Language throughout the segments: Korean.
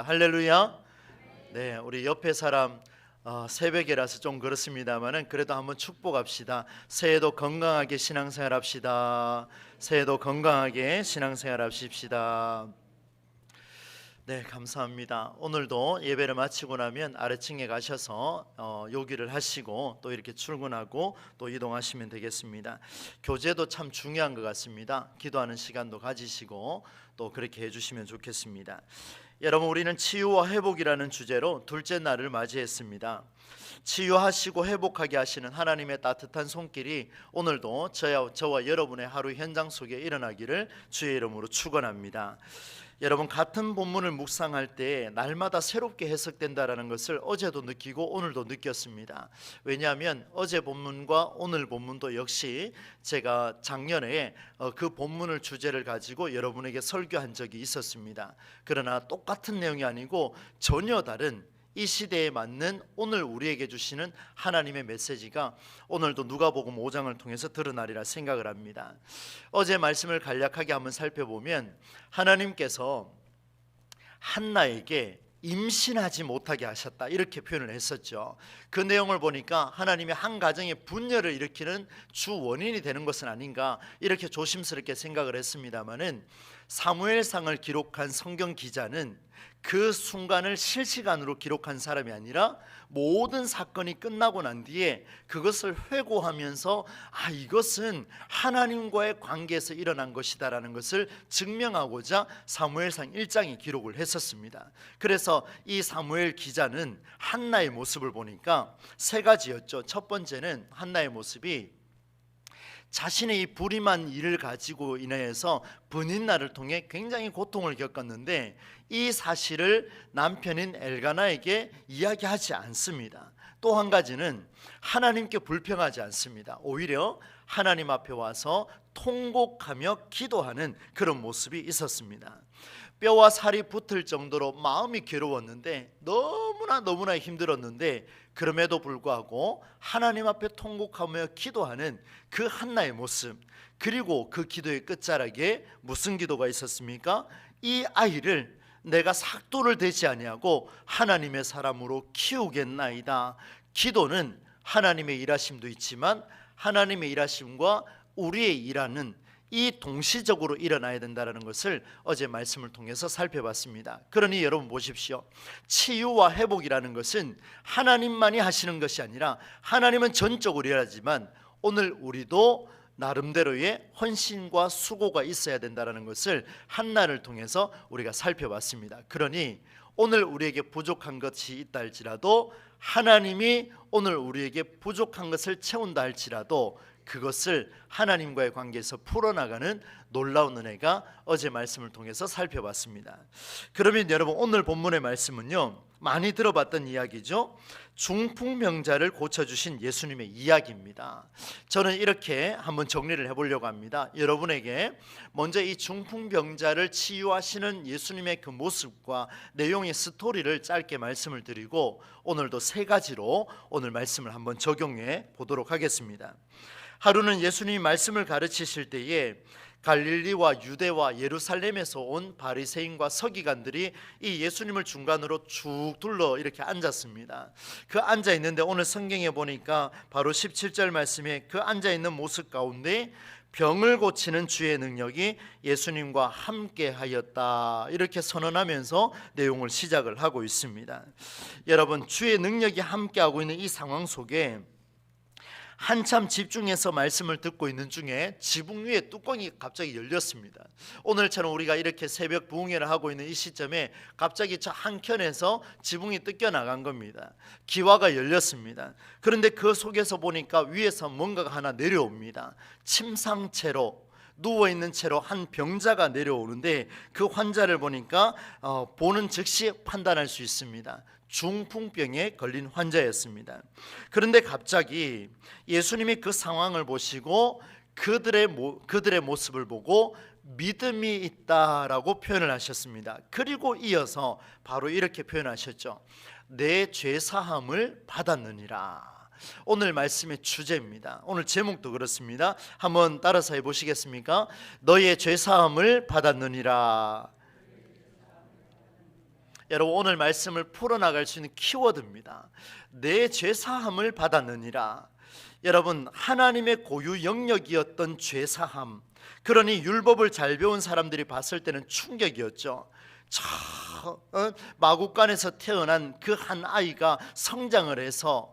할렐루야. 네, 우리 옆에 사람 새벽이라서 좀 그렇습니다만은 그래도 한번 축복합시다. 새해도 건강하게 신앙생활 합시다. 새해도 건강하게 신앙생활 하십시다. 네, 감사합니다. 오늘도 예배를 마치고 나면 아래층에 가셔서 요기를 하시고 또 이렇게 출근하고 또 이동하시면 되겠습니다. 교제도 참 중요한 것 같습니다. 기도하는 시간도 가지시고 또 그렇게 해주시면 좋겠습니다. 여러분, 우리는 치유와 회복이라는 주제로 둘째 날을 맞이했습니다. 치유하시고 회복하게 하시는 하나님의 따뜻한 손길이 오늘도 저와 여러분의 하루 현장 속에 일어나기를 주의 이름으로 축원합니다. 여러분, 같은 본문을 묵상할 때 날마다 새롭게 해석된다라는 것을 어제도 느끼고 오늘도 느꼈습니다. 왜냐하면 어제 본문과 오늘 본문도 역시 제가 작년에 그 본문을 주제를 가지고 여러분에게 설교한 적이 있었습니다. 그러나 똑같은 내용이 아니고 전혀 다른 이 시대에 맞는 오늘 우리에게 주시는 하나님의 메시지가 오늘도 누가복음 5장을 통해서 드러나리라 생각을 합니다. 어제 말씀을 간략하게 한번 살펴보면 하나님께서 한나에게 임신하지 못하게 하셨다, 이렇게 표현을 했었죠. 그 내용을 보니까 하나님이 한 가정에 분열을 일으키는 주 원인이 되는 것은 아닌가, 이렇게 조심스럽게 생각을 했습니다마는 사무엘상을 기록한 성경 기자는 그 순간을 실시간으로 기록한 사람이 아니라 모든 사건이 끝나고 난 뒤에 그것을 회고하면서 이것은 하나님과의 관계에서 일어난 것이다라는 것을 증명하고자 사무엘상 1장에 기록을 했었습니다. 그래서 이 사무엘 기자는 한나의 모습을 보니까 세 가지였죠. 첫 번째는 한나의 모습이 자신의 이 불임한 일을 가지고 인해서 분인날을 통해 굉장히 고통을 겪었는데 이 사실을 남편인 엘가나에게 이야기하지 않습니다. 또 한 가지는 하나님께 불평하지 않습니다. 오히려 하나님 앞에 와서 통곡하며 기도하는 그런 모습이 있었습니다. 뼈와 살이 붙을 정도로 마음이 괴로웠는데 너무나 힘들었는데 그럼에도 불구하고 하나님 앞에 통곡하며 기도하는 그 한나의 모습, 그리고 그 기도의 끝자락에 무슨 기도가 있었습니까? 이 아이를 내가 삭도를 대지 아니하고 하나님의 사람으로 키우겠나이다. 기도는 하나님의 일하심도 있지만 하나님의 일하심과 우리의 일하는 이 동시적으로 일어나야 된다는 것을 어제 말씀을 통해서 살펴봤습니다. 그러니 여러분 보십시오. 치유와 회복이라는 것은 하나님만이 하시는 것이 아니라 하나님은 전적으로 일하지만 오늘 우리도 나름대로의 헌신과 수고가 있어야 된다는 것을 한나를 통해서 우리가 살펴봤습니다. 그러니 오늘 우리에게 부족한 것이 있다 할지라도 하나님이 오늘 우리에게 부족한 것을 채운다 할지라도 그것을 하나님과의 관계에서 풀어나가는 놀라운 은혜가 어제 말씀을 통해서 살펴봤습니다. 그러면 여러분, 오늘 본문의 말씀은요, 많이 들어봤던 이야기죠. 중풍병자를 고쳐주신 예수님의 이야기입니다. 저는 이렇게 한번 정리를 해보려고 합니다. 여러분에게 먼저 이 중풍병자를 치유하시는 예수님의 그 모습과 내용의 스토리를 짧게 말씀을 드리고 오늘도 세 가지로 오늘 말씀을 한번 적용해 보도록 하겠습니다. 하루는 예수님이 말씀을 가르치실 때에 갈릴리와 유대와 예루살렘에서 온 바리새인과 서기관들이 이 예수님을 중간으로 쭉 둘러 이렇게 앉았습니다. 그 앉아 있는데 오늘 성경에 보니까 바로 17절 말씀에 그 앉아 있는 모습 가운데 병을 고치는 주의 능력이 예수님과 함께 하였다, 이렇게 선언하면서 내용을 시작을 하고 있습니다. 여러분, 주의 능력이 함께 하고 있는 이 상황 속에 한참 집중해서 말씀을 듣고 있는 중에 지붕 위에 뚜껑이 갑자기 열렸습니다. 오늘처럼 우리가 이렇게 새벽 부흥회를 하고 있는 이 시점에 갑자기 저 한켠에서 지붕이 뜯겨 나간 겁니다. 기와가 열렸습니다. 그런데 그 속에서 보니까 위에서 뭔가가 하나 내려옵니다. 침상채로 누워있는 채로 한 병자가 내려오는데 그 환자를 보니까 보는 즉시 판단할 수 있습니다. 중풍병에 걸린 환자였습니다. 그런데 갑자기 예수님이 그 상황을 보시고 그들의 모습을 보고 믿음이 있다라고 표현을 하셨습니다. 그리고 이어서 바로 이렇게 표현하셨죠. 내 죄사함을 받았느니라. 오늘 말씀의 주제입니다. 오늘 제목도 그렇습니다. 한번 따라서 해보시겠습니까? 너의 죄사함을 받았느니라. 여러분, 오늘 말씀을 풀어나갈 수 있는 키워드입니다. 내 죄사함을 받았느니라. 여러분, 하나님의 고유 영역이었던 죄사함, 그러니 율법을 잘 배운 사람들이 봤을 때는 충격이었죠. 마구간에서 태어난 그 한 아이가 성장을 해서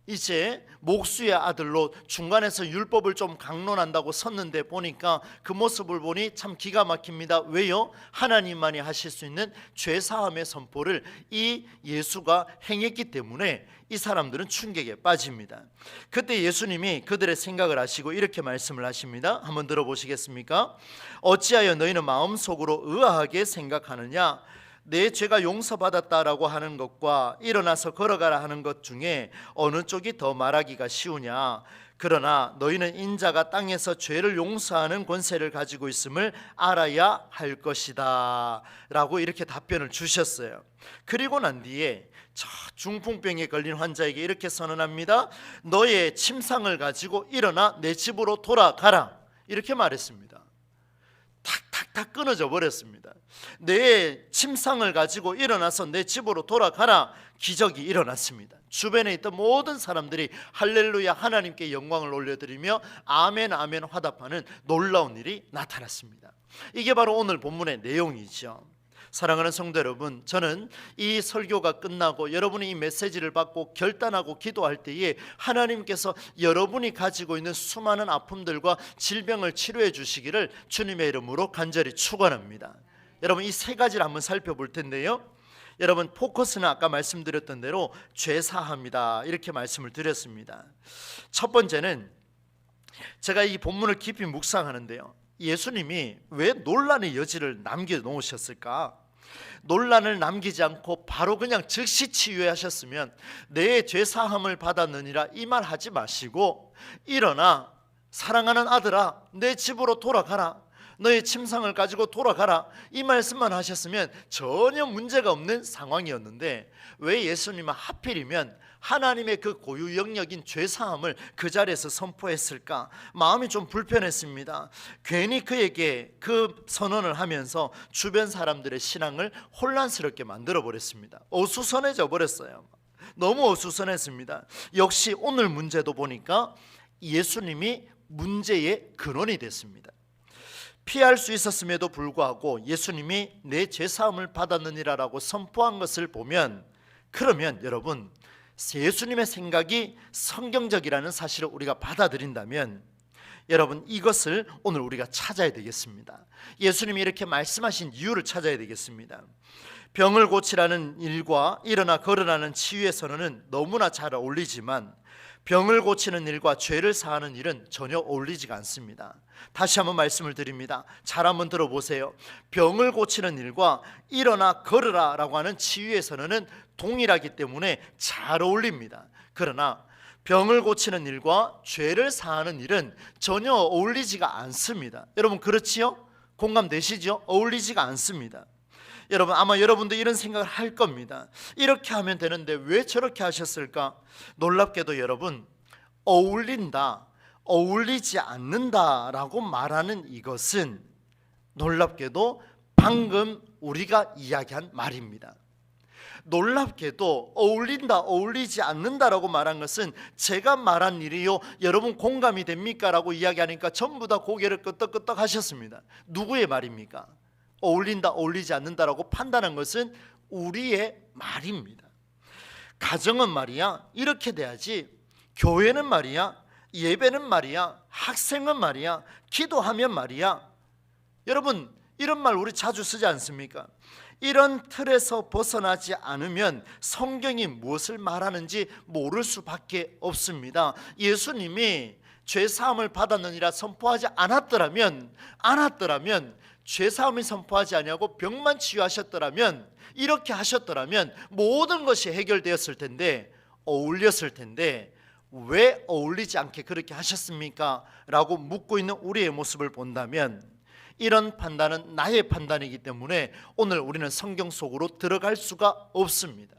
이제 목수의 아들로 중간에서 율법을 좀 강론한다고 섰는데 보니까 그 모습을 보니 참 기가 막힙니다. 왜요? 하나님만이 하실 수 있는 죄사함의 선포를 이 예수가 행했기 때문에 이 사람들은 충격에 빠집니다. 그때 예수님이 그들의 생각을 아시고 이렇게 말씀을 하십니다. 한번 들어보시겠습니까? 어찌하여 너희는 마음속으로 의아하게 생각하느냐? 내 죄가 용서받았다라고 하는 것과 일어나서 걸어가라 하는 것 중에 어느 쪽이 더 말하기가 쉬우냐? 그러나 너희는 인자가 땅에서 죄를 용서하는 권세를 가지고 있음을 알아야 할 것이다 라고 이렇게 답변을 주셨어요. 그리고 난 뒤에 저 중풍병에 걸린 환자에게 이렇게 선언합니다. 너의 침상을 가지고 일어나 내 집으로 돌아가라, 이렇게 말했습니다. 탁탁탁 끊어져 버렸습니다. 내 침상을 가지고 일어나서 내 집으로 돌아가라. 기적이 일어났습니다. 주변에 있던 모든 사람들이 할렐루야, 하나님께 영광을 올려드리며 아멘 아멘 화답하는 놀라운 일이 나타났습니다. 이게 바로 오늘 본문의 내용이죠. 사랑하는 성도 여러분, 저는 이 설교가 끝나고 여러분이 이 메시지를 받고 결단하고 기도할 때에 하나님께서 여러분이 가지고 있는 수많은 아픔들과 질병을 치료해 주시기를 주님의 이름으로 간절히 축원합니다. 여러분, 이 세 가지를 한번 살펴볼 텐데요. 여러분, 포커스는 아까 말씀드렸던 대로 죄사함이다, 이렇게 말씀을 드렸습니다. 첫 번째는 제가 이 본문을 깊이 묵상하는데요, 예수님이 왜 논란의 여지를 남겨놓으셨을까? 논란을 남기지 않고 바로 그냥 즉시 치유하셨으면 내 죄사함을 받았느니라 이 말 하지 마시고 일어나 사랑하는 아들아 내 집으로 돌아가라, 너의 침상을 가지고 돌아가라, 이 말씀만 하셨으면 전혀 문제가 없는 상황이었는데 왜 예수님은 하필이면 하나님의 그 고유 영역인 죄사함을 그 자리에서 선포했을까? 마음이 좀 불편했습니다. 괜히 그에게 그 선언을 하면서 주변 사람들의 신앙을 혼란스럽게 만들어 버렸습니다. 어수선해져 버렸어요. 너무 어수선했습니다. 역시 오늘 문제도 보니까 예수님이 문제의 근원이 됐습니다. 피할 수 있었음에도 불구하고 예수님이 내 죄사함을 받았느니라라고 선포한 것을 보면, 그러면 여러분, 예수님의 생각이 성경적이라는 사실을 우리가 받아들인다면 여러분, 이것을 오늘 우리가 찾아야 되겠습니다. 예수님이 이렇게 말씀하신 이유를 찾아야 되겠습니다. 병을 고치라는 일과 일어나 걸으라는 치유의 선언은 너무나 잘 어울리지만 병을 고치는 일과 죄를 사하는 일은 전혀 어울리지가 않습니다. 다시 한번 말씀을 드립니다. 잘 한번 들어보세요. 병을 고치는 일과 일어나 걸으라 라고 하는 치유의 선언은 동일하기 때문에 잘 어울립니다. 그러나 병을 고치는 일과 죄를 사하는 일은 전혀 어울리지가 않습니다. 여러분, 그렇지요? 공감되시죠? 어울리지가 않습니다. 여러분, 아마 여러분도 이런 생각을 할 겁니다. 이렇게 하면 되는데 왜 저렇게 하셨을까? 놀랍게도 여러분, 어울린다, 어울리지 않는다라고 말하는 이것은 놀랍게도 방금 우리가 이야기한 말입니다. 놀랍게도 어울린다, 어울리지 않는다라고 말한 것은 제가 말한 일이요, 여러분 공감이 됩니까? 라고 이야기하니까 전부 다 고개를 끄덕끄덕 하셨습니다. 누구의 말입니까? 어울린다, 어울리지 않는다라고 판단한 것은 우리의 말입니다. 가정은 말이야 이렇게 돼야지, 교회는 말이야, 예배는 말이야, 학생은 말이야, 기도하면 말이야. 여러분, 이런 말 우리 자주 쓰지 않습니까? 이런 틀에서 벗어나지 않으면 성경이 무엇을 말하는지 모를 수밖에 없습니다. 예수님이 죄사함을 받았느니라 선포하지 않았더라면 죄사함을 선포하지 아니하고 병만 치유하셨더라면, 이렇게 하셨더라면 모든 것이 해결되었을 텐데, 어울렸을 텐데 왜 어울리지 않게 그렇게 하셨습니까? 라고 묻고 있는 우리의 모습을 본다면 이런 판단은 나의 판단이기 때문에 오늘 우리는 성경 속으로 들어갈 수가 없습니다.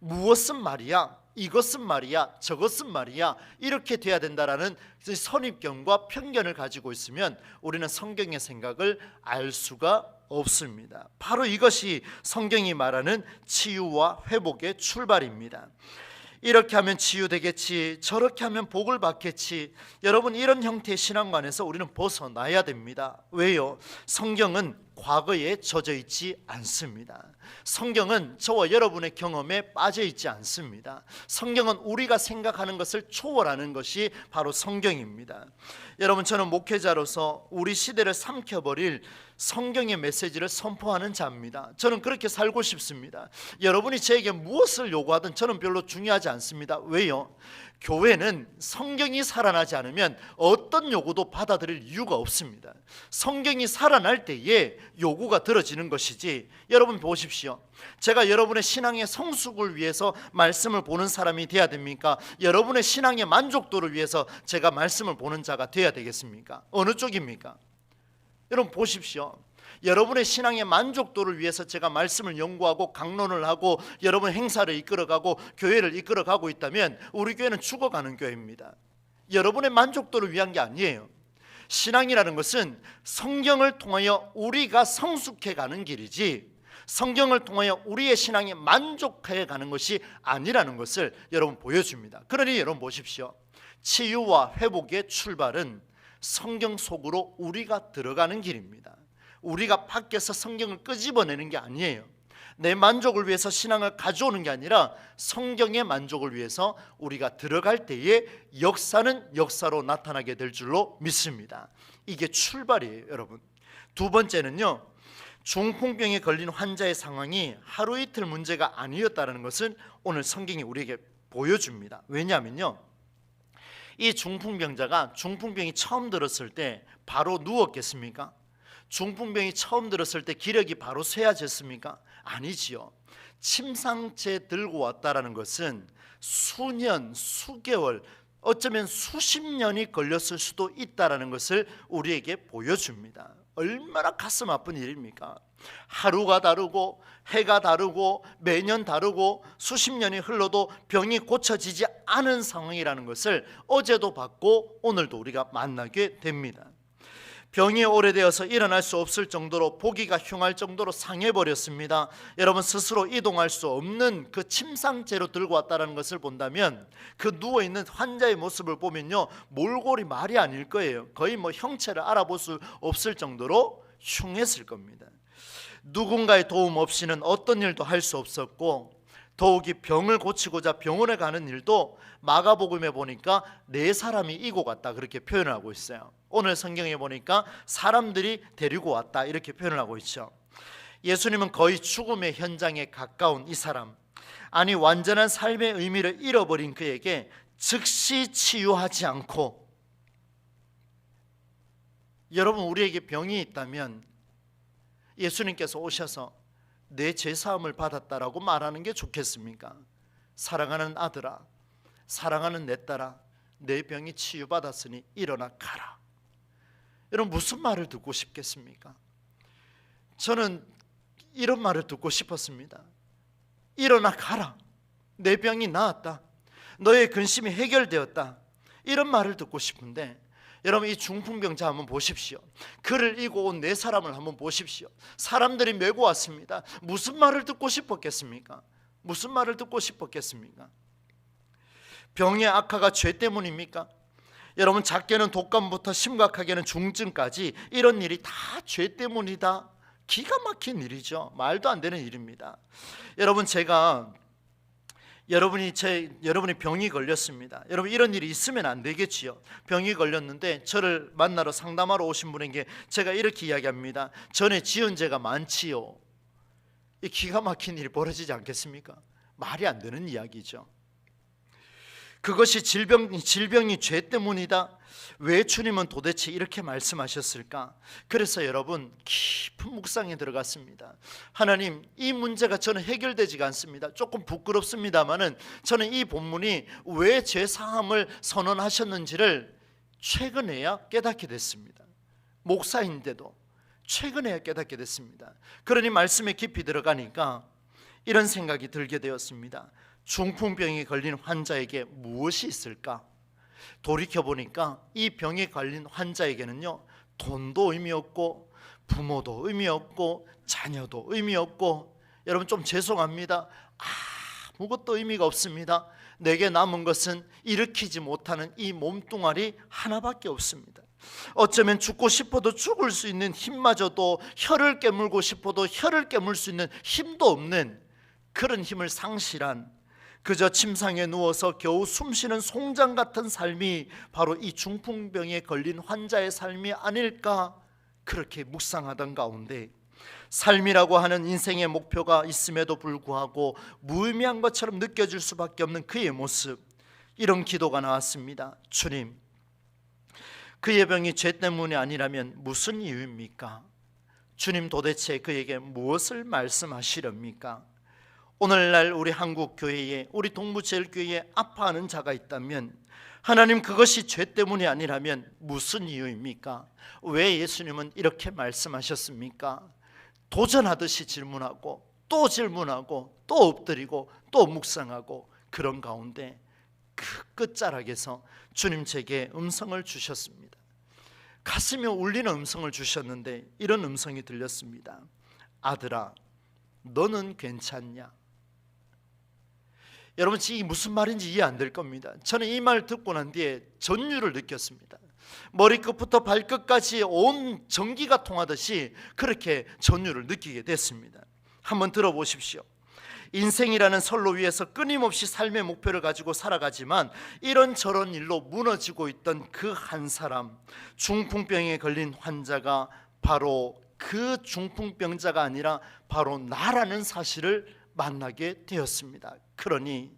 무엇은 말이야, 이것은 말이야, 저것은 말이야, 이렇게 돼야 된다라는 선입견과 편견을 가지고 있으면 우리는 성경의 생각을 알 수가 없습니다. 바로 이것이 성경이 말하는 치유와 회복의 출발입니다. 이렇게 하면 치유되겠지, 저렇게 하면 복을 받겠지. 여러분, 이런 형태의 신앙관에서 우리는 벗어나야 됩니다. 왜요? 성경은 과거에 젖어 있지 않습니다. 성경은 저와 여러분의 경험에 빠져 있지 않습니다. 성경은 우리가 생각하는 것을 초월하는 것이 바로 성경입니다. 여러분, 저는 목회자로서 우리 시대를 삼켜버릴 성경의 메시지를 선포하는 자입니다. 저는 그렇게 살고 싶습니다. 여러분이 저에게 무엇을 요구하든 저는 별로 중요하지 않습니다. 왜요? 교회는 성경이 살아나지 않으면 어떤 요구도 받아들일 이유가 없습니다. 성경이 살아날 때에 요구가 들어지는 것이지. 여러분 보십시오. 제가 여러분의 신앙의 성숙을 위해서 말씀을 보는 사람이 돼야 됩니까? 여러분의 신앙의 만족도를 위해서 제가 말씀을 보는 자가 돼야 되겠습니까? 어느 쪽입니까? 여러분 보십시오. 여러분의 신앙의 만족도를 위해서 제가 말씀을 연구하고 강론을 하고 여러분 행사를 이끌어가고 교회를 이끌어가고 있다면 우리 교회는 죽어가는 교회입니다. 여러분의 만족도를 위한 게 아니에요. 신앙이라는 것은 성경을 통하여 우리가 성숙해가는 길이지 성경을 통하여 우리의 신앙에 만족해가는 것이 아니라는 것을 여러분 보여줍니다. 그러니 여러분 보십시오. 치유와 회복의 출발은 성경 속으로 우리가 들어가는 길입니다. 우리가 밖에서 성경을 끄집어내는 게 아니에요. 내 만족을 위해서 신앙을 가져오는 게 아니라 성경의 만족을 위해서 우리가 들어갈 때에 역사는 역사로 나타나게 될 줄로 믿습니다. 이게 출발이에요, 여러분. 두 번째는요, 중풍병에 걸린 환자의 상황이 하루 이틀 문제가 아니었다는 것을 오늘 성경이 우리에게 보여줍니다. 왜냐하면요, 이 중풍병자가 중풍병이 처음 들었을 때 바로 누웠겠습니까? 중풍병이 처음 들었을 때 기력이 바로 쇠해졌습니까? 아니지요. 침상째 들고 왔다라는 것은 수년, 수개월, 어쩌면 수십 년이 걸렸을 수도 있다라는 것을 우리에게 보여줍니다. 얼마나 가슴 아픈 일입니까? 하루가 다르고 해가 다르고 매년 다르고 수십 년이 흘러도 병이 고쳐지지 않은 상황이라는 것을 어제도 봤고 오늘도 우리가 만나게 됩니다. 병이 오래되어서 일어날 수 없을 정도로 보기가 흉할 정도로 상해버렸습니다. 여러분, 스스로 이동할 수 없는 그 침상째로 들고 왔다는 것을 본다면 그 누워있는 환자의 모습을 보면요, 몰골이 말이 아닐 거예요. 거의 형체를 알아볼 수 없을 정도로 흉했을 겁니다. 누군가의 도움 없이는 어떤 일도 할 수 없었고 더욱이 병을 고치고자 병원에 가는 일도 마가복음에 보니까 4사람이 이고 갔다 그렇게 표현을 하고 있어요. 오늘 성경에 보니까 사람들이 데리고 왔다 이렇게 표현을 하고 있죠. 예수님은 거의 죽음의 현장에 가까운 이 사람, 아니 완전한 삶의 의미를 잃어버린 그에게 즉시 치유하지 않고, 여러분 우리에게 병이 있다면 예수님께서 오셔서 내 죄사함을 받았다라고 말하는 게 좋겠습니까? 사랑하는 아들아, 사랑하는 내 딸아, 내 병이 치유받았으니 일어나 가라. 여러분 무슨 말을 듣고 싶겠습니까? 저는 이런 말을 듣고 싶었습니다. 일어나 가라. 내 병이 나았다. 너의 근심이 해결되었다. 이런 말을 듣고 싶은데 여러분 이 중풍병자 한번 보십시오. 그를 이고 온 4사람을 한번 보십시오. 사람들이 메고 왔습니다. 무슨 말을 듣고 싶었겠습니까? 무슨 말을 듣고 싶었겠습니까? 병의 악화가 죄 때문입니까? 여러분 작게는 독감부터 심각하게는 중증까지 이런 일이 다 죄 때문이다. 기가 막힌 일이죠. 말도 안 되는 일입니다. 여러분 제가 여러분이 병이 걸렸습니다. 여러분 이런 일이 있으면 안 되겠지요. 병이 걸렸는데 저를 만나러 상담하러 오신 분에게 제가 이렇게 이야기합니다. 전에 지은 죄가 많지요. 이 기가 막힌 일이 벌어지지 않겠습니까? 말이 안 되는 이야기죠. 그것이 질병이 죄 때문이다. 왜 주님은 도대체 이렇게 말씀하셨을까? 그래서 여러분 깊은 묵상에 들어갔습니다. 하나님, 이 문제가 저는 해결되지가 않습니다. 조금 부끄럽습니다만은 저는 이 본문이 왜 죄사함을 선언하셨는지를 최근에야 깨닫게 됐습니다. 목사인데도 최근에야 깨닫게 됐습니다. 그러니 말씀에 깊이 들어가니까 이런 생각이 들게 되었습니다. 중풍병에 걸린 환자에게 무엇이 있을까? 돌이켜보니까 이 병에 걸린 환자에게는요, 돈도 의미 없고 부모도 의미 없고 자녀도 의미 없고, 여러분 좀 죄송합니다, 아무것도 의미가 없습니다. 내게 남은 것은 일으키지 못하는 이 몸뚱아리 하나밖에 없습니다. 어쩌면 죽고 싶어도 죽을 수 있는 힘마저도, 혀를 깨물고 싶어도 혀를 깨물 수 있는 힘도 없는 그런 힘을 상실한, 그저 침상에 누워서 겨우 숨쉬는 송장 같은 삶이 바로 이 중풍병에 걸린 환자의 삶이 아닐까, 그렇게 묵상하던 가운데 삶이라고 하는 인생의 목표가 있음에도 불구하고 무의미한 것처럼 느껴질 수밖에 없는 그의 모습, 이런 기도가 나왔습니다. 주님, 그의 병이 죄 때문이 아니라면 무슨 이유입니까? 주님, 도대체 그에게 무엇을 말씀하시렵니까? 오늘날 우리 한국교회에, 우리 동부제일교회에 아파하는 자가 있다면 하나님, 그것이 죄 때문이 아니라면 무슨 이유입니까? 왜 예수님은 이렇게 말씀하셨습니까? 도전하듯이 질문하고 또 질문하고 또 엎드리고 또 묵상하고, 그런 가운데 그 끝자락에서 주님 제게 음성을 주셨습니다. 가슴이 울리는 음성을 주셨는데 이런 음성이 들렸습니다. 아들아, 너는 괜찮냐? 여러분, 이게 무슨 말인지 이해 안 될 겁니다. 저는 이 말 듣고 난 뒤에 전율을 느꼈습니다. 머리끝부터 발끝까지 온 전기가 통하듯이 그렇게 전율을 느끼게 됐습니다. 한번 들어보십시오. 인생이라는 선로 위에서 끊임없이 삶의 목표를 가지고 살아가지만 이런저런 일로 무너지고 있던 그 한 사람, 중풍병에 걸린 환자가 바로 그 중풍병자가 아니라 바로 나라는 사실을 만나게 되었습니다. 그러니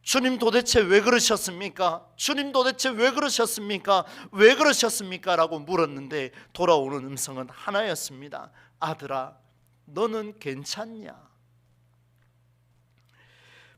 주님, 도대체 왜 그러셨습니까? 주님, 도대체 왜 그러셨습니까? 왜 그러셨습니까? 라고 물었는데 돌아오는 음성은 하나였습니다. 아들아, 너는 괜찮냐?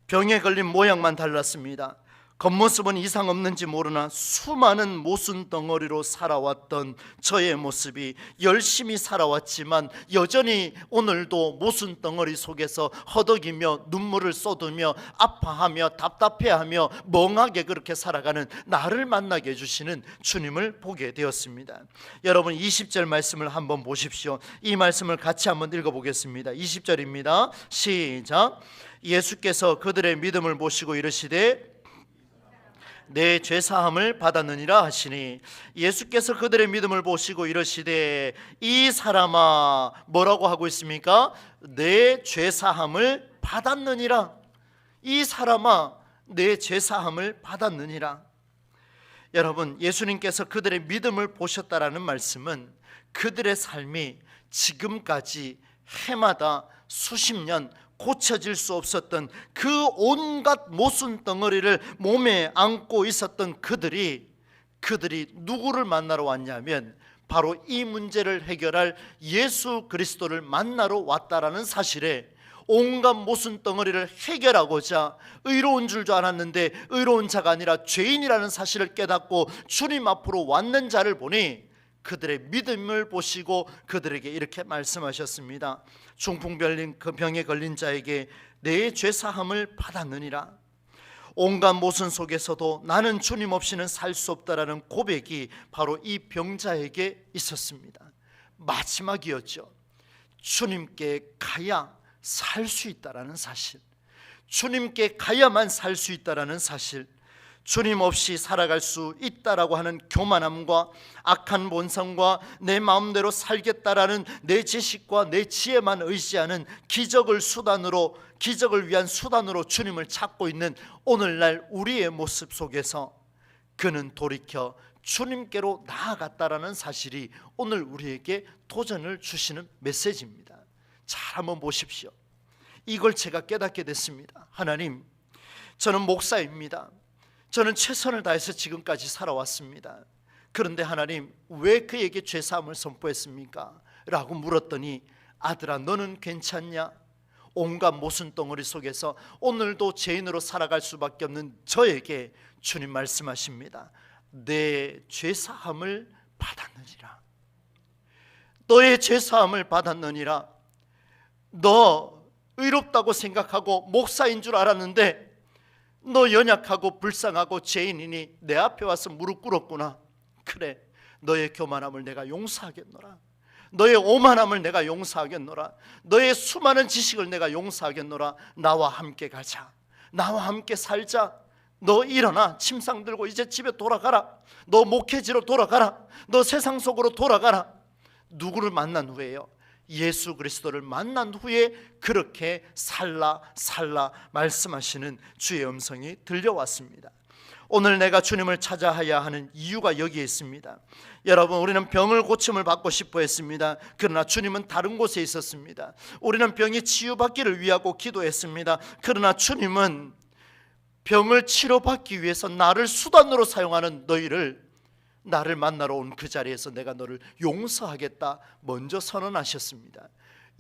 병에 걸린 모양만 달랐습니다. 겉모습은 이상 없는지 모르나 수많은 모순 덩어리로 살아왔던 저의 모습이, 열심히 살아왔지만 여전히 오늘도 모순 덩어리 속에서 허덕이며 눈물을 쏟으며 아파하며 답답해하며 멍하게 그렇게 살아가는 나를 만나게 해주시는 주님을 보게 되었습니다. 여러분, 20절 말씀을 한번 보십시오. 이 말씀을 같이 한번 읽어보겠습니다. 20절입니다. 시작. 예수께서 그들의 믿음을 보시고 이르시되 내 죄사함을 받았느니라 하시니, 예수께서 그들의 믿음을 보시고 이르시되, 이 사람아, 뭐라고 하고 있습니까? 내 죄사함을 받았느니라. 이 사람아, 내 죄사함을 받았느니라. 여러분, 예수님께서 그들의 믿음을 보셨다라는 말씀은 그들의 삶이 지금까지 해마다 수십 년 고쳐질 수 없었던 그 온갖 모순 덩어리를 몸에 안고 있었던 그들이 누구를 만나러 왔냐면 바로 이 문제를 해결할 예수 그리스도를 만나러 왔다라는 사실에 온갖 모순 덩어리를 해결하고자 의로운 줄 알았는데 의로운 자가 아니라 죄인이라는 사실을 깨닫고 주님 앞으로 왔는 자를 보니 그들의 믿음을 보시고 그들에게 이렇게 말씀하셨습니다. 중풍병에 걸린 자에게 내 죄사함을 받았느니라. 온갖 모순 속에서도 나는 주님 없이는 살 수 없다라는 고백이 바로 이 병자에게 있었습니다. 마지막이었죠. 주님께 가야 살 수 있다라는 사실, 주님께 가야만 살 수 있다라는 사실, 주님 없이 살아갈 수 있다라고 하는 교만함과 악한 본성과 내 마음대로 살겠다라는 내 지식과 내 지혜만 의지하는 기적을 위한 수단으로 주님을 찾고 있는 오늘날 우리의 모습 속에서 그는 돌이켜 주님께로 나아갔다라는 사실이 오늘 우리에게 도전을 주시는 메시지입니다. 잘 한번 보십시오. 이걸 제가 깨닫게 됐습니다. 하나님, 저는 목사입니다. 저는 최선을 다해서 지금까지 살아왔습니다. 그런데 하나님, 왜 그에게 죄사함을 선포했습니까? 라고 물었더니, 아들아, 너는 괜찮냐? 온갖 모순 덩어리 속에서 오늘도 죄인으로 살아갈 수밖에 없는 저에게 주님 말씀하십니다. 내 죄사함을 받았느니라. 너의 죄사함을 받았느니라. 너 의롭다고 생각하고 목사인 줄 알았는데 너 연약하고 불쌍하고 죄인이니 내 앞에 와서 무릎 꿇었구나. 그래, 너의 교만함을 내가 용서하겠노라. 너의 오만함을 내가 용서하겠노라. 너의 수많은 지식을 내가 용서하겠노라. 나와 함께 가자. 나와 함께 살자. 너 일어나 침상 들고 이제 집에 돌아가라. 너 목회지로 돌아가라. 너 세상 속으로 돌아가라. 누구를 만난 후에요? 예수 그리스도를 만난 후에 그렇게 살라 말씀하시는 주의 음성이 들려왔습니다. 오늘 내가 주님을 찾아야 하는 이유가 여기에 있습니다. 여러분, 우리는 병을 고침을 받고 싶어 했습니다. 그러나 주님은 다른 곳에 있었습니다. 우리는 병이 치유받기를 위하고 기도했습니다. 그러나 주님은 병을 치료받기 위해서 나를 수단으로 사용하는 너희를, 나를 만나러 온 그 자리에서 내가 너를 용서하겠다 먼저 선언하셨습니다.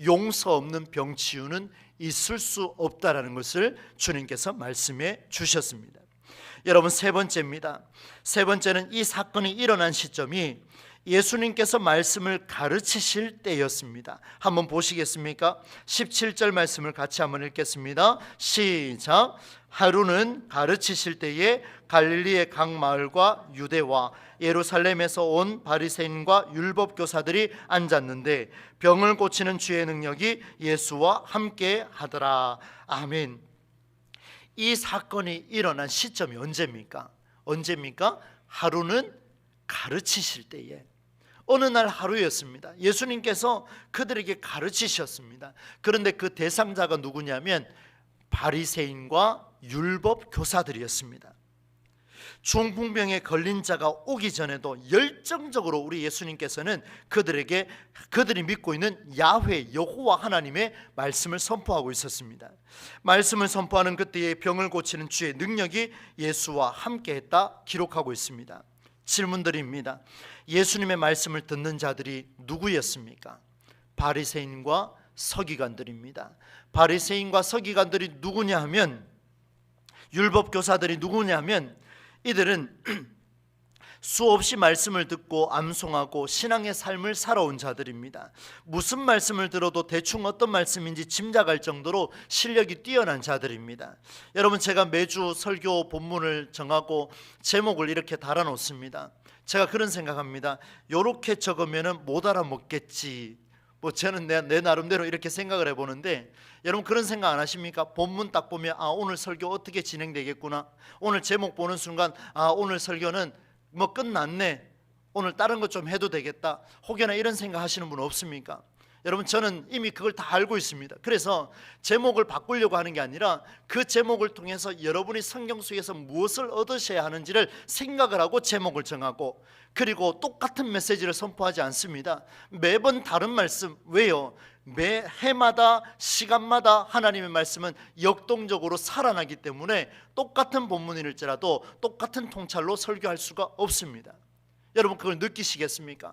용서 없는 병 치유는 있을 수 없다라는 것을 주님께서 말씀해 주셨습니다. 여러분, 세 번째입니다. 세 번째는 이 사건이 일어난 시점이 예수님께서 말씀을 가르치실 때였습니다. 한번 보시겠습니까? 17절 말씀을 같이 한번 읽겠습니다. 시작. 하루는 가르치실 때에 갈릴리의 각 마을과 유대와 예루살렘에서 온 바리새인과 율법 교사들이 앉았는데 병을 고치는 주의 능력이 예수와 함께 하더라. 아멘. 이 사건이 일어난 시점이 언제입니까? 하루는 가르치실 때에, 어느 날 하루였습니다. 예수님께서 그들에게 가르치셨습니다. 그런데 그 대상자가 누구냐면 바리새인과 율법 교사들이었습니다. 중풍병에 걸린 자가 오기 전에도 열정적으로 우리 예수님께서는 그들에게 그들이 믿고 있는 야훼 여호와 하나님의 말씀을 선포하고 있었습니다. 말씀을 선포하는 그때의 병을 고치는 주의 능력이 예수와 함께했다 기록하고 있습니다. 질문드립니다. 예수님의 말씀을 듣는 자들이 누구였습니까? 바리새인과 서기관들입니다. 바리새인과 서기관들이 누구냐 하면, 율법 교사들이 누구냐 하면, 이들은 수없이 말씀을 듣고 암송하고 신앙의 삶을 살아온 자들입니다. 무슨 말씀을 들어도 대충 어떤 말씀인지 짐작할 정도로 실력이 뛰어난 자들입니다. 여러분, 제가 매주 설교 본문을 정하고 제목을 이렇게 달아놓습니다. 제가 그런 생각합니다. 요렇게 적으면 못 알아먹겠지, 저는 내 나름대로 이렇게 생각을 해보는데, 여러분 그런 생각 안 하십니까? 본문 딱 보면 오늘 설교 어떻게 진행되겠구나, 오늘 제목 보는 순간 오늘 설교는 끝났네, 오늘 다른 것 좀 해도 되겠다, 혹여나 이런 생각 하시는 분 없습니까? 여러분, 저는 이미 그걸 다 알고 있습니다. 그래서 제목을 바꾸려고 하는 게 아니라 그 제목을 통해서 여러분이 성경 속에서 무엇을 얻으셔야 하는지를 생각을 하고 제목을 정하고, 그리고 똑같은 메시지를 선포하지 않습니다. 매번 다른 말씀. 왜요? 매 해마다 시간마다 하나님의 말씀은 역동적으로 살아나기 때문에 똑같은 본문일지라도 똑같은 통찰로 설교할 수가 없습니다. 여러분, 그걸 느끼시겠습니까?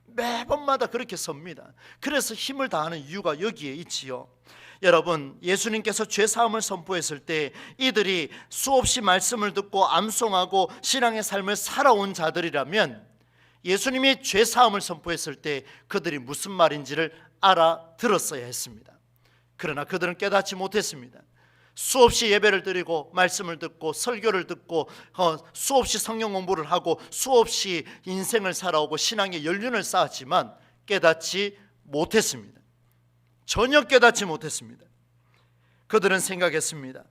매번마다 그렇게 섭니다. 그래서 힘을 다하는 이유가 여기에 있지요. 여러분, 예수님께서 죄사함을 선포했을 때 이들이 수없이 말씀을 듣고 암송하고 신앙의 삶을 살아온 자들이라면, 예수님이 죄사함을 선포했을 때 그들이 무슨 말인지를 알아들었어야 했습니다. 그러나 그들은 깨닫지 못했습니다. 수없이 예배를 드리고 말씀을 듣고 설교를 듣고 수없이 성경 공부를 하고 수없이 인생을 살아오고 신앙의 연륜을 쌓았지만 깨닫지 못했습니다. 전혀 깨닫지 못했습니다. 그들은 생각했습니다.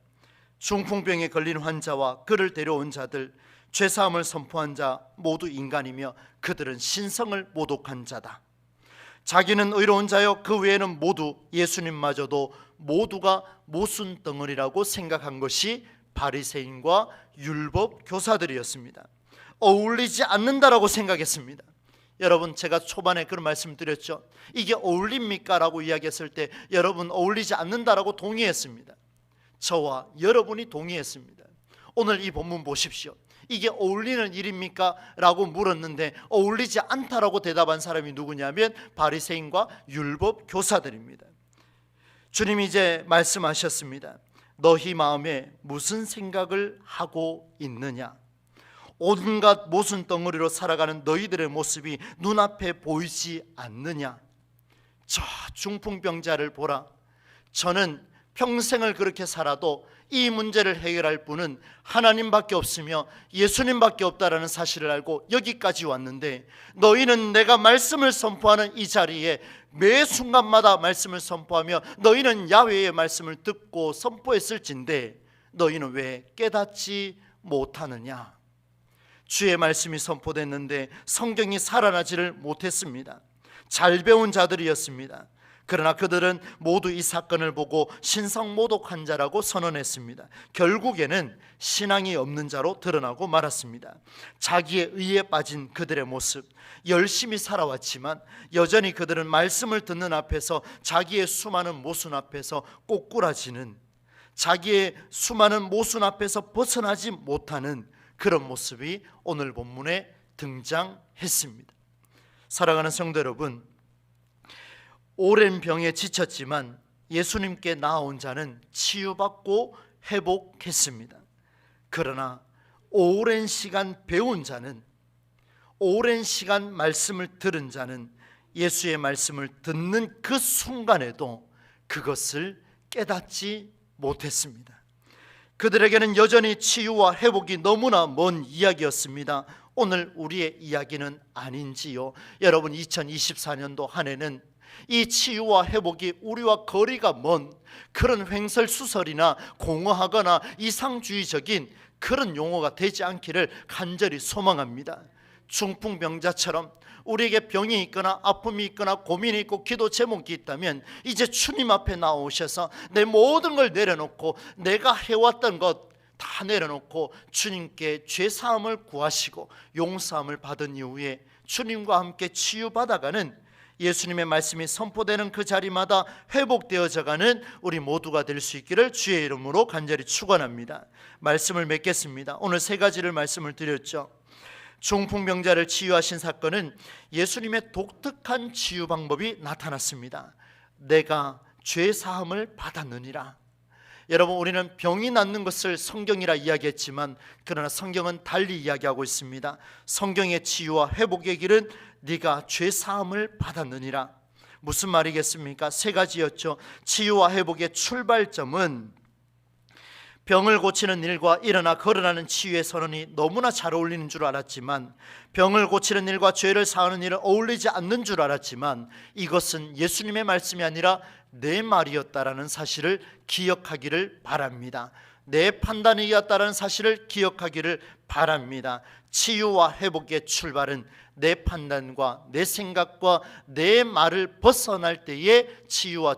중풍병에 걸린 환자와 그를 데려온 자들, 죄사함을 선포한 자 모두 인간이며 그들은 신성을 모독한 자다. 자기는 의로운 자요 그 외에는 모두, 예수님마저도 모두가 모순 덩어리라고 생각한 것이 바리새인과 율법 교사들이었습니다. 어울리지 않는다라고 생각했습니다. 여러분, 제가 초반에 그런 말씀 드렸죠. 이게 어울립니까? 라고 이야기했을 때 여러분, 어울리지 않는다라고 동의했습니다. 저와 여러분이 동의했습니다. 오늘 이 본문 보십시오. 이게 어울리는 일입니까? 라고 물었는데 어울리지 않다라고 대답한 사람이 누구냐면 바리새인과 율법 교사들입니다. 주님이 이제 말씀하셨습니다. 너희 마음에 무슨 생각을 하고 있느냐? 온갖 모순 덩어리로 살아가는 너희들의 모습이 눈앞에 보이지 않느냐? 저 중풍병자를 보라. 저는 평생을 그렇게 살아도 이 문제를 해결할 분은 하나님밖에 없으며 예수님밖에 없다라는 사실을 알고 여기까지 왔는데, 너희는 내가 말씀을 선포하는 이 자리에 매 순간마다 말씀을 선포하며 너희는 야훼의 말씀을 듣고 선포했을진데 너희는 왜 깨닫지 못하느냐? 주의 말씀이 선포됐는데 성경이 살아나지를 못했습니다. 잘 배운 자들이었습니다. 그러나 그들은 모두 이 사건을 보고 신성모독한 자라고 선언했습니다. 결국에는 신앙이 없는 자로 드러나고 말았습니다. 자기의 의에 빠진 그들의 모습, 열심히 살아왔지만 여전히 그들은 말씀을 듣는 앞에서 자기의 수많은 모순 앞에서 꼬꾸라지는, 자기의 수많은 모순 앞에서 벗어나지 못하는 그런 모습이 오늘 본문에 등장했습니다. 사랑하는 성도 여러분, 오랜 병에 지쳤지만 예수님께 나아온 자는 치유받고 회복했습니다. 그러나 오랜 시간 배운 자는, 오랜 시간 말씀을 들은 자는 예수의 말씀을 듣는 그 순간에도 그것을 깨닫지 못했습니다. 그들에게는 여전히 치유와 회복이 너무나 먼 이야기였습니다. 오늘 우리의 이야기는 아닌지요? 여러분, 2024년도 한 해는 이 치유와 회복이 우리와 거리가 먼 그런 횡설수설이나 공허하거나 이상주의적인 그런 용어가 되지 않기를 간절히 소망합니다. 중풍병자처럼 우리에게 병이 있거나 아픔이 있거나 고민이 있고 기도 제목이 있다면 이제 주님 앞에 나오셔서 내 모든 걸 내려놓고 내가 해왔던 것 다 내려놓고 주님께 죄사함을 구하시고 용서함을 받은 이후에 주님과 함께 치유받아가는, 예수님의 말씀이 선포되는 그 자리마다 회복되어져가는 우리 모두가 될 수 있기를 주의 이름으로 간절히 축원합니다. 말씀을 맺겠습니다. 오늘 세 가지를 말씀을 드렸죠. 중풍병자를 치유하신 사건은 예수님의 독특한 치유 방법이 나타났습니다. 내가 죄사함을 받았느니라. 여러분, 우리는 병이 낫는 것을 성경이라 이야기했지만 그러나 성경은 달리 이야기하고 있습니다. 성경의 치유와 회복의 길은 네가 죄사함을 받았느니라. 무슨 말이겠습니까? 세 가지였죠. 치유와 회복의 출발점은 병을 고치는 일과 일어나 거듭나는 치유의 선언이 너무나 잘 어울리는 줄 알았지만, 병을 고치는 일과 죄를 사하는 일은 어울리지 않는 줄 알았지만, 이것은 예수님의 말씀이 아니라 내 말이었다라는 사실을 기억하기를 바랍니다. 내 판단이었다라는 사실을 기억하기를 바랍니다. 치유와 회복의 출발은 내 판단과 내 생각과 내 말을 벗어날 때에 치유와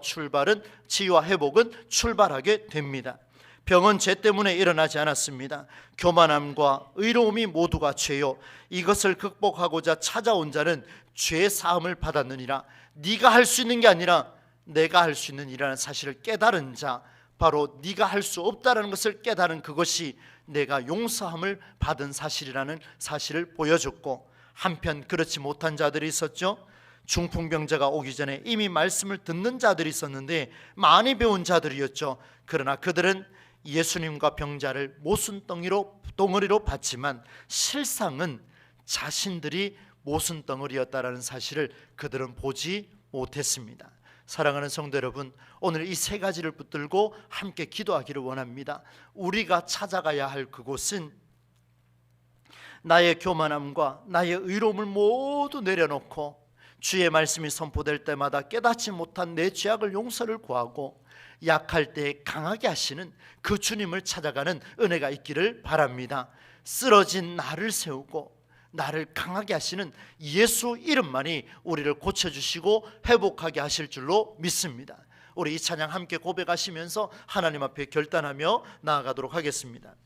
회복은 출발하게 됩니다. 병은 죄 때문에 일어나지 않았습니다. 교만함과 의로움이 모두가 죄요, 이것을 극복하고자 찾아온 자는 죄 사함을 받았느니라. 네가 할 수 있는 게 아니라 내가 할 수 있는 일이라는 사실을 깨달은 자, 바로 네가 할 수 없다는 것을 깨달은 그것이 내가 용서함을 받은 사실이라는 사실을 보여줬고, 한편 그렇지 못한 자들이 있었죠. 중풍병자가 오기 전에 이미 말씀을 듣는 자들이 있었는데 많이 배운 자들이었죠. 그러나 그들은 예수님과 병자를 모순덩어리로 봤지만 실상은 자신들이 모순덩어리였다라는 사실을 그들은 보지 못했습니다. 사랑하는 성도 여러분, 오늘 이 세 가지를 붙들고 함께 기도하기를 원합니다. 우리가 찾아가야 할 그곳은 나의 교만함과 나의 의로움을 모두 내려놓고 주의 말씀이 선포될 때마다 깨닫지 못한 내 죄악을 용서를 구하고 약할 때 강하게 하시는 그 주님을 찾아가는 은혜가 있기를 바랍니다. 쓰러진 나를 세우고 나를 강하게 하시는 예수 이름만이 우리를 고쳐주시고 회복하게 하실 줄로 믿습니다. 우리 이 찬양 함께 고백하시면서 하나님 앞에 결단하며 나아가도록 하겠습니다.